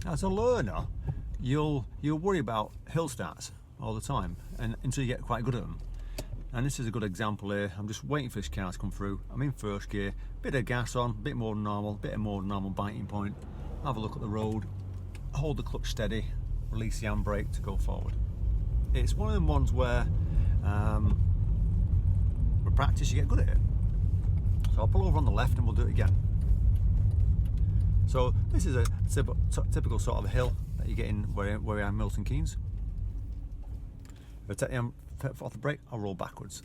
As a learner, you'll worry about Hillstarts all the time, and until you get quite good at them. And this is a good example here. I'm just waiting for this car to come through. I'm in first gear, bit of gas on, bit more than normal biting point. Have a look at the road, hold the clutch steady, release the handbrake to go forward. It's one of them ones where with practice you get good at it. So I'll pull over on the left and we'll do it again. So this is a typical sort of a hill that you get in where I am, Milton Keynes. If I take the foot off the brake, I'll roll backwards.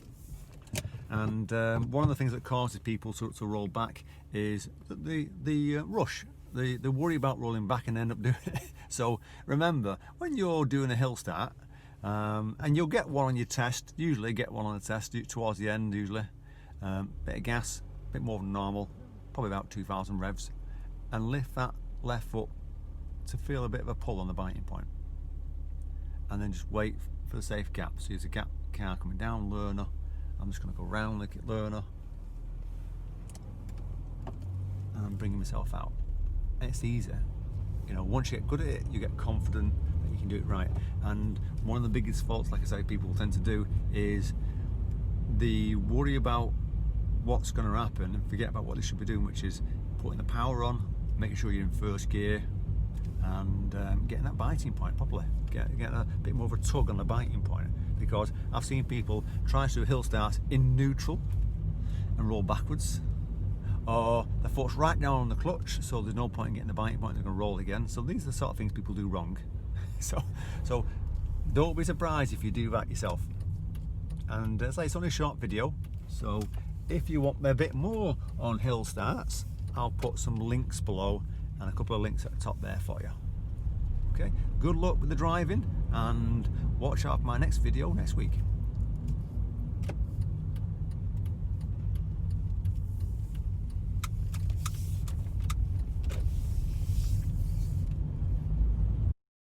And one of the things that causes people to roll back is the rush. They worry about rolling back and end up doing it. So remember, when you're doing a hill start, and you'll get one on your test, usually get one on the test towards the end usually, bit of gas, bit more than normal, probably about 2,000 revs, and lift that left foot to feel a bit of a pull on the biting point. And then just wait for the safe gap. So there's a gap car coming down, learner. I'm just going to go round the learner and I'm bringing myself out. And it's easy. You know, once you get good at it, you get confident that you can do it right. And one of the biggest faults, like I say, people tend to do is the worry about what's going to happen and forget about what they should be doing, which is putting the power on, making sure you're in first gear, and getting that biting point properly. Getting a bit more of a tug on the biting point, because I've seen people try to do hill starts in neutral and roll backwards, or their foot's right down on the clutch, so there's no point in getting the biting point, they're going to roll again. So these are the sort of things people do wrong. So don't be surprised if you do that yourself. And as I say, it's only a short video, so if you want a bit more on hill starts, I'll put some links below and a couple of links at the top there for you. Okay, good luck with the driving and watch out for my next video next week.